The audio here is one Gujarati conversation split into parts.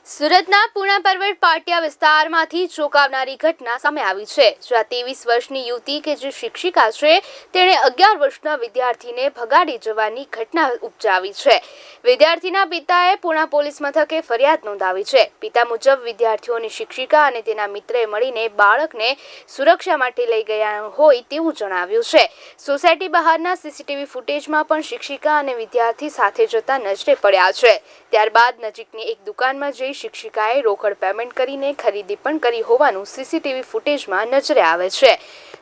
સુરતના પૂણા પર્વત પાટિયા વિસ્તારમાંથી ચોંકાવનારી ઘટના સામે આવી છે, જ્યાં 23 વર્ષની યુવતી કે જે શિક્ષિકા છે તેણે 11 વર્ષના વિદ્યાર્થીને ભગાડી જવાની ઘટના ઉપજાવી છે। વિદ્યાર્થીના પિતાએ પૂણા પોલીસ મથકે ફરિયાદ નોંધાવી છે। પિતા મુજબ વિદ્યાર્થીઓની શિક્ષિકા અને તેના મિત્રએ મળીને બાળકને સુરક્ષા માટે લઈ ગયા હોય તેવું જણાવ્યું છે। સોસાયટી બહારના સીસીટીવી ફૂટેજમાં પણ શિક્ષિકા અને વિદ્યાર્થી સાથે જતા નજરે પડ્યા છે। ત્યારબાદ નજીકની એક દુકાનમાં જઈ શિક્ષિકાએ રોકડ પેમેન્ટ કરીને ખરીદી પણ કરી હોવાનું સીસીટીવી ફૂટેજમાં નજરે આવે છે।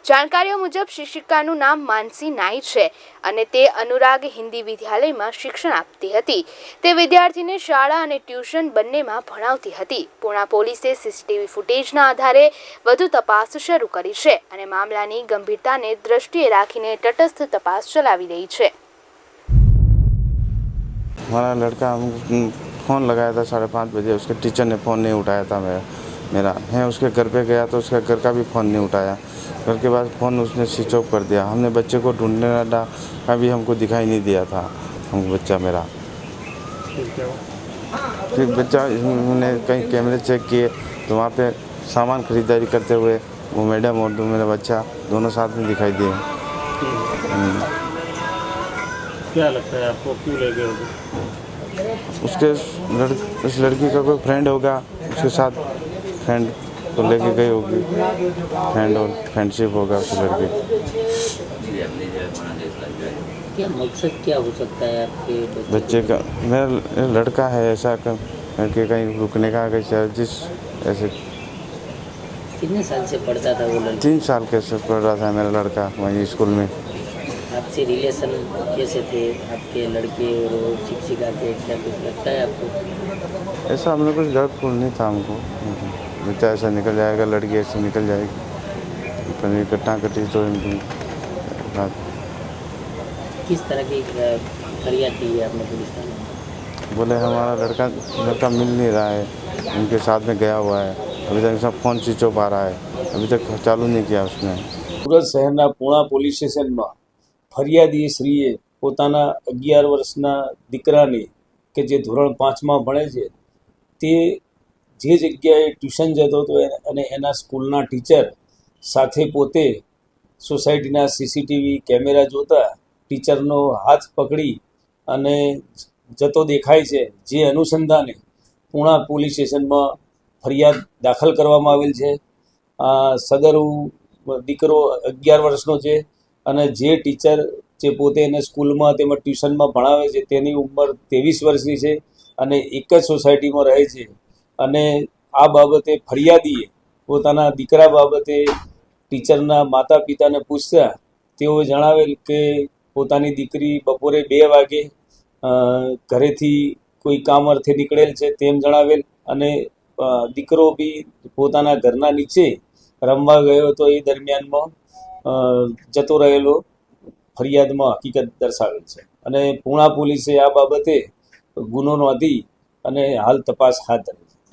જાણકારીઓ મુજબ શિક્ષિકાનું નામ માનસી નાઈ છે અને તે અનુરાગ હિન્દી વિદ્યાલયમાં શિક્ષણ આપતી હતી। તે વિદ્યાર્થીને શાળા અને ટ્યુશન બંનેમાં ભણાવતી હતી। પૂણા પોલીસે સીસીટીવી ફૂટેજના આધારે વધુ તપાસ શરૂ કરી છે અને મામલાની ગંભીરતાને દ્રષ્ટિએ રાખીને તટસ્થ તપાસ ચલાવી રહી છે। हमारा लड़का फ़ोन लगाया था 5:30 बजे। उसके टीचर ने फ़ोन नहीं उठाया था मेरा मैं उसके घर पे गया तो उसके घर का भी फ़ोन नहीं उठाया। घर के बाद फ़ोन उसने स्विच ऑफ कर दिया। हमने बच्चे को ढूंढने लगा, अभी हमको दिखाई नहीं दिया था हमको बच्चा मेरा। फिर बच्चा हमने कहीं कैमरे चेक किए तो वहाँ पे सामान खरीदारी करते हुए वो मैडम और मेरा बच्चा दोनों साथ में दिखाई दिए। क्या लगता है आपको, क्यों ले गए होगे? उस लड़की का कोई फ्रेंड होगा, उसके साथ फ्रेंड को लेके गई होगी, फ्रेंड और फ्रेंडशिप होगा उस लड़की। क्या मकसद क्या हो सकता है आपके बच्चे का? मेरा लड़का है ऐसा लड़के कहीं रुकने का कहीं चार्जिस ऐसे। कितने साल से पढ़ता था वो लड़का? 3 साल कैसे पढ़ रहा था मेरा लड़का वहीं स्कूल में। आपसे रिलेशन कैसे थे आपके लड़के और वो शिक्षिका के? क्या कुछ लगता है आपको? ऐसा हम लोग कुछ डर फूल नहीं था हमको। बच्चा ऐसा निकल जाएगा, लड़की ऐसे निकल जाएगी, पर ये घटना घटी तो बात। किस तरह की फरियाद की है आपने पुलिस थाने? बोले हमारा लड़का मिल नहीं रहा है, उनके साथ में गया हुआ है, अभी तक सब फ़ोन स्विच ऑफ आ रहा है, अभी तक चालू नहीं किया उसने। સુરત શહેરના પૂણા પોલીસ સ્ટેશનમાં ફરિયાદી શ્રીએ પોતાના 11 વર્ષના દીકરાને કે જે ધોરણ 5માં ભણે છે તે જે જગ્યાએ ટ્યુશન જતો હતો અને એના સ્કૂલના ટીચર સાથે પોતે સોસાયટીના સીસીટીવી કેમેરા જોતા ટીચરનો હાથ પકડી અને જતો દેખાય છે, જે અનુસંધાને પૂણા પોલીસ સ્ટેશનમાં ફરિયાદ દાખલ કરવામાં આવેલ છે। સદરુ દીકરો 11 વર્ષનો છે અને જે ટીચર જે પોતે એને સ્કૂલમાં તેમજ ટ્યુશનમાં ભણાવે છે તેની ઉંમર 23 વર્ષની છે અને એક જ સોસાયટીમાં રહે છે। અને આ બાબતે ફરિયાદીએ પોતાના દીકરા બાબતે ટીચરના માતા પિતાને પૂછતા તેઓએ જણાવેલ કે પોતાની દીકરી બપોરે 2 વાગે ઘરેથી કોઈ કામ અર્થે નીકળેલ છે તેમ જણાવેલ અને દીકરો બી પોતાના ઘરના નીચે રમવા ગયો હતો એ દરમિયાનમાં જતો રહેલો ફરિયાદમાં હકીકત દર્શાવેલ છે અને પૂણા પોલીસે આ બાબતે ગુનો નોંધી અને હાલ તપાસ હાથ ધરી।